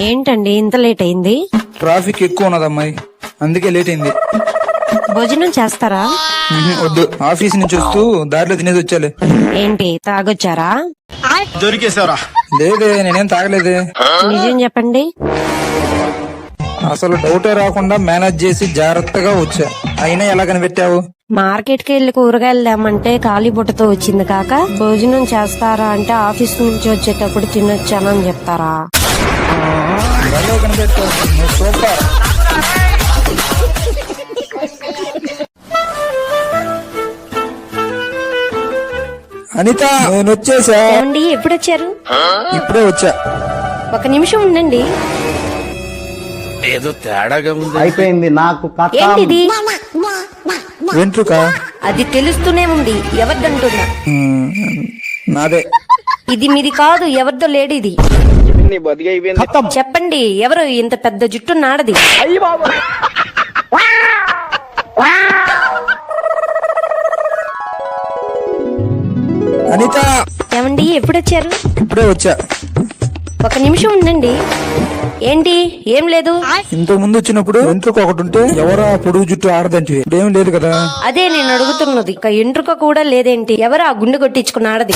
ఏంటండి ఇంత లేట్ అయింది? ట్రాఫిక్ ఎక్కువ ఉన్నదమ్మాయి, అందుకే లేట్ అయింది. భోజనం చేస్తారా? వద్దు, ఆఫీస్ నుంచి వస్తూ దారిలో తినేసి వచ్చాలే. ఏంటి తాగొచ్చారా? దొరికేసారా? లేదే, నేనేం తాగలేదే. నిజం చెప్పండి. అసలు డౌటే రాకుండా మేనేజ్ చేసి జాగ్రత్తగా వచ్చా. అయినా ఎలా కనిపెట్టావు? మార్కెట్ కి వెళ్లి కూరగాయలు తేమంటే ఖాళీ బుట్టతో వచ్చింది కాక, భోజనం చేస్తారా అంటే ఆఫీస్ నుంచి వచ్చేటప్పుడు తినొచ్చానని చెప్తారా? భలే కనిపెట్టావు, నువ్వు సూపర్. అనిత, నేను వచ్చేసా. ఏమండి ఎప్పుడు వచ్చారు? ఇప్పుడే వచ్చా. ఒక నిమిషం ఉండండి. ఏదో తేడాగా ఉంది. అయిపోయింది నాకు కథ. ఏంటిది? వెంట్రుక? అది తెలుస్తూనే ఉంది. ఎవరిదంటున్నా? నాదే. ఇది మీది కాదు, ఎవరిదో లేడీది. చెప్పండి, ఎవరు ఇంత పెద్ద జుట్టు నాడది? అనిత, ఏమండి ఎప్పుడు వచ్చారు? ఇప్పుడే వచ్చా. ఒక నిమిషం ఉండండి. ఏంటి? ఏం లేదు. ఇంతకు ముందు వచ్చినప్పుడు వెంట్రుక ఒకటి ఉంటే ఎవరా పొడుగు జుట్టు ఆడదంటే ఇప్పుడేం లేదు కదా. అదే నేను అడుగుతున్నది. ఒక ఎంట్రుక కూడా లేదేంటి? ఎవరు ఆ గుండె కొట్టించుకున్న ఆడది?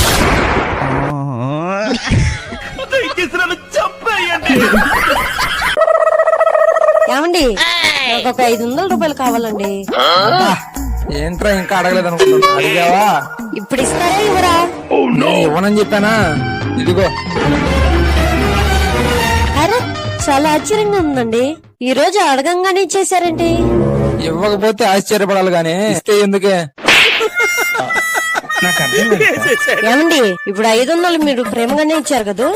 ఏమండి నాకు ఒక 500 రూపాయలు కావాలండి. ఏంట్రా ఇంకా అడగలేదు అనుకుంటున్నా. అడిగావా? ఇప్పుడు ఇస్తారా ఇవ్వరా? నేను ఇవ్వనని చెప్పానా? ఇదిగో. అరే చాలా ఆశ్చర్యంగా ఉందండి. ఈ రోజు అడగంగానే ఇచ్చేసారేంటి? ఇవ్వకపోతే ఆశ్చర్యపడాలి గానీ ఇస్తే ఎందుకే? నాకు అర్థం కాదు. ఏమండి ఇప్పుడు 500 మీరు ప్రేమగానే ఇచ్చారు కదా?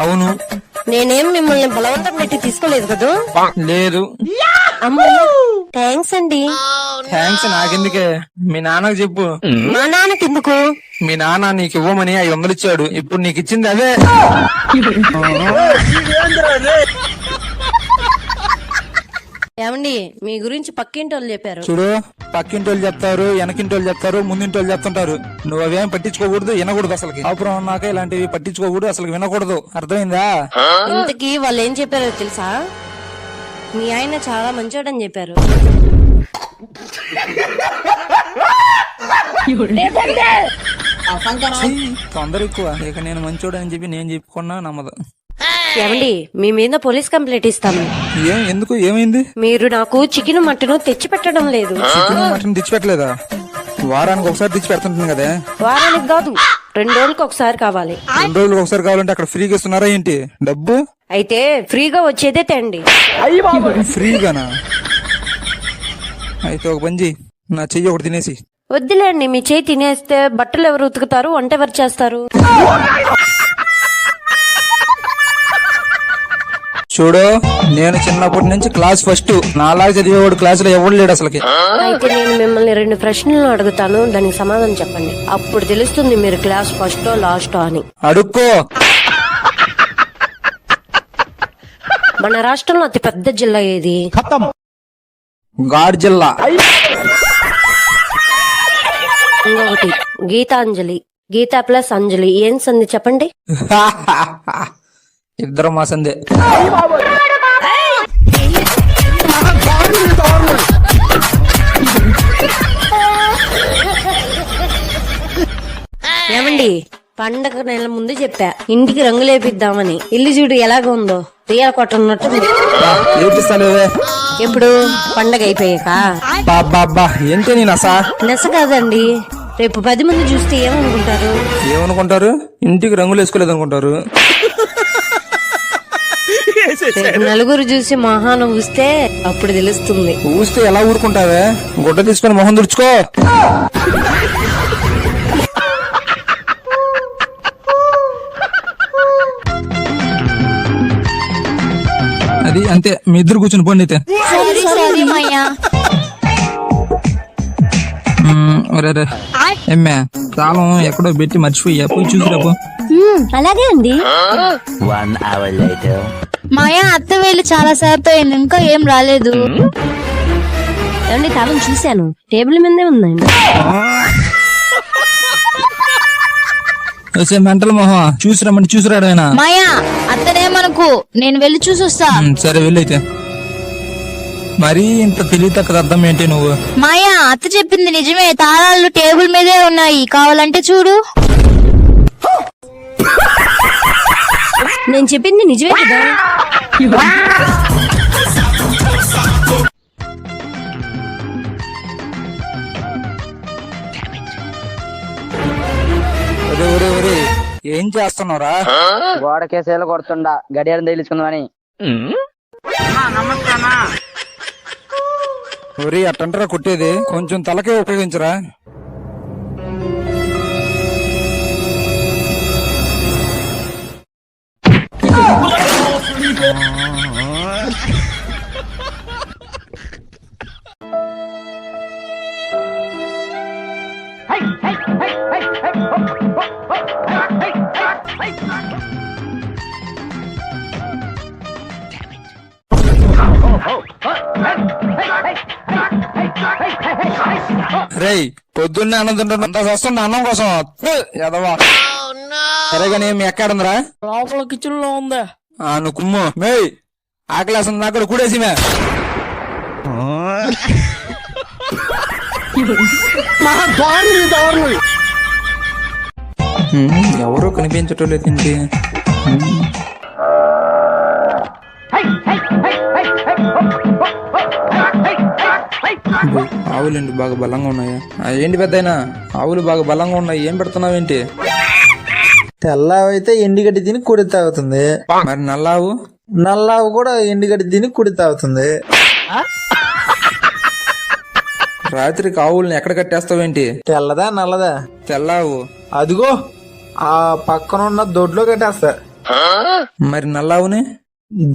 అవును. నేనేం మిమ్మల్ని బలవంతం పెట్టి తీసుకోలేదు కదా? లేదు. అమ్మయ్య, థ్యాంక్స్ అండి. థ్యాంక్స్ నాకెందుకే, మీ నాన్నకు చెప్పు. మా నాన్నకి ఎందుకు? మీ నాన్న నీకు ఇవ్వమని 500 ఇచ్చాడు. ఇప్పుడు నీకు ఇచ్చింది అదే. ఏమండి మీ గురించి పక్కింటి వాళ్ళు చెప్పారు. చూడు, పక్కింటి వాళ్ళు చెప్తారు, వెనకింటి వాళ్ళు చెప్తారు, ముందింటి వాళ్ళు చెప్తుంటారు. నువ్వు అవేం పట్టించుకోకూడదు, వినకూడదు. అసలు అపురం ఉన్నాక ఇలాంటివి పట్టించుకోకూడదు, అసలు వినకూడదు. అర్థమైందా? ఇంతకీ వాళ్ళు ఏం చెప్పారో తెలుసా? మీ ఆయన చాలా మంచోడని చెప్పారు. తొందర ఎక్కువ. ఇక నేను మంచోడని చెప్పి నేను చెప్పుకున్నా నమ్మదు. ఏమండి మీ మీద పోలీస్ కంప్లైంట్ ఇస్తాను. ఎందుకు? ఏమైంది? మీరు నాకు చికెన్ మటన్ తెచ్చి పెట్టడం లేదు. చికెన్ మటన్ తెచ్చిపెట్టలేదా? వారానికి ఒకసారి తెచ్చి పెడుతుంటాను కదా. వారానికి కాదు, 2 రోజులకు ఒకసారి కావాలి. 2 రోజులకు ఒకసారి కావాలంటే అక్కడ ఫ్రీగా ఇస్తున్నారా ఏంటి డబ్బు? అయితే ఫ్రీగా వచ్చేదే తేండి. ఫ్రీగానా? అయితే ఒక పని చెయ్యి, నా చెయ్యి ఒకటి తినేసి. వద్దులేండి, మీ చేయి తినేస్తే బట్టలు ఎవరు ఉతుకుతారు, వంట ఎవరు చేస్తారు? చూడు, నేను చిన్నప్పటి నుంచి క్లాస్ ఫస్ట్. నాలాగా చదివేవాడు క్లాసులో ఎవడు లేడు అసలుకి. అయితే నేను మిమ్మల్ని 2 ప్రశ్నలు అడుగుతాను, దానికి సమాధానం చెప్పండి. అప్పుడు తెలుస్తుంది మీరు క్లాస్ ఫస్టో లాస్టో అని. అడుక్కో. మన రాష్ట్రంలో అతి పెద్ద జిల్లా ఏది? గాడ్ జిల్లా. ఇంకొకటి గీతాంజలి. గీతా ప్లస్ అంజలి ఏం సంది చెప్పండి? ఇద్దరు మా సందే. ఏమండి పండగ నెల ముందు చెప్పా ఇంటికి రంగులేపిద్దామని. ఇల్లు చూడు ఎలాగ ఉందో, రియల్ కొట్టన్నట్టు. ఏపిస్తాలేవే? ఎప్పుడు? పండగ అయిపోయాక. బాబా ఏంటి నేను అసా? నెస కాదండి, రేపు 10 మంది చూస్తే ఏమనుకుంటారు? ఏమనుకుంటారు? ఇంటికి రంగులు వేసుకోలేదు అనుకుంటారు. రేపు నలుగురు చూసి మొహాన ఊస్తే అప్పుడు తెలుస్తుంది. ఊస్తే ఎలా ఊరుకుంటావే? గుడ్డ తీసుకొని మొహం తుడుచుకో. అది అంతే, మీ ఇద్దరు కూర్చుని పోండి అయితే. ఎమ్మే తాళం ఎక్కడో పెట్టి మర్చిపోయా, పోయి చూసిరాపు. అలాగే అండి. 1 hour later. మాయా అత్త వేలు చాలా సేపు అయింది, ఇంకా ఏం రాలేదు. ఏమండి తాళం చూశాను, టేబుల్ మీదే ఉందండి. వచ్చే మెంటల్ మొహం చూసిరాడైనా మాయా అత్తనేమనుకు, నేను వెళ్ళి చూసొస్తా. సరే వెళ్ళైతే. మరీ ఇంత తెలియతక్కద అర్థం ఏంటి నువ్వు? మాయా అత్త చెప్పింది నిజమే, తాళాలు టేబుల్ మీదే ఉన్నాయి, కావాలంటే చూడు. నేను చెప్పింది నిజమే కదా. ఒరే ఏం చేస్తున్నావురా? గోడ కేసేలు కొడుతుండా గడియారం తగిలించుకుందామని. ఒరే అట్టంటరా కొట్టేది, కొంచెం తలకే ఉపయోగించరా. రేయ్ పొద్దున్నే అన్నం తింటున్నా, అంత వస్తున్నా అన్నం కోసం ఎదవా. సరేగాని మీ ఎక్కడుందిరా? లోపల కిచెన్ లో ఉందా? నువ్వు కుమ్ము మే ఆకలేస్తుంది నాకు కూడేసి మే. ఎవరో కనిపించటం తింటే ఆవులేంటి బాగా బలంగా ఉన్నాయా? ఏంటి పెద్దయినా ఆవులు బాగా బలంగా ఉన్నాయి, ఏం పెడుతున్నావేంటి? తెల్లావైతే ఎండిగడ్డి తిని కుడి తాగుతుంది, మరి నల్లావు? నల్లావు కూడా ఎండిగడ్డి తిని కుడి తాగుతుంది. రాత్రికి ఆవుల్ని ఎక్కడ కట్టేస్తావేంటి? తెల్లదా నల్లదా? తెల్లావు. అదిగో ఆ పక్కన ఉన్న దొడ్లో కట్టేస్తా. మరి నల్లావుని?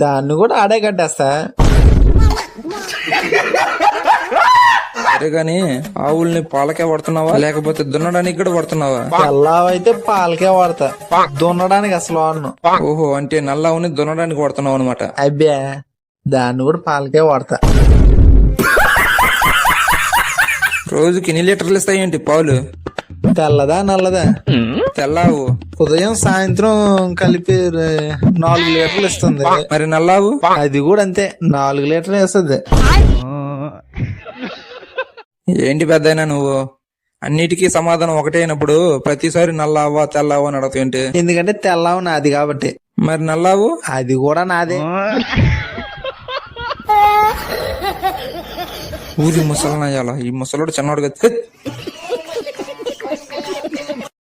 దాన్ని కూడా ఆడే కట్టేస్తా. సరే గాని ఆవుల్ని పాలకే పడుతున్నావా లేకపోతే దున్నడానికి కూడా పడుతున్నావా? తెల్లావైతే పాలకే వాడతా, దున్నడానికి అసలు వాడను. ఓహో, అంటే నల్లావుని దున్నడానికి పడుతున్నావు అనమాట. అబ్బే దాన్ని కూడా పాలకే వాడతా. రోజుకి ఎన్ని లీటర్లు ఇస్తాయేంటి పాలు? తెల్లదా నల్లదా? తెల్లావు. ఉదయం సాయంత్రం కలిపి 4 లీటర్లు ఇస్తుంది. మరి నల్లావు? అది కూడా అంతే, 4 లీటర్లు వేస్తుంది. ఏంటి పెద్దయినా నువ్వు అన్నిటికీ సమాధానం ఒకటే అయినప్పుడు ప్రతిసారి నల్లావా తెల్లావా అని అడగవేంటి? ఎందుకంటే తెల్లావు నాది కాబట్టి. మరి నల్లావు? అది కూడా నాదే. ఊరి ముసలనయ్యాల, ఈ ముసలోడు చిన్నోడు కదా.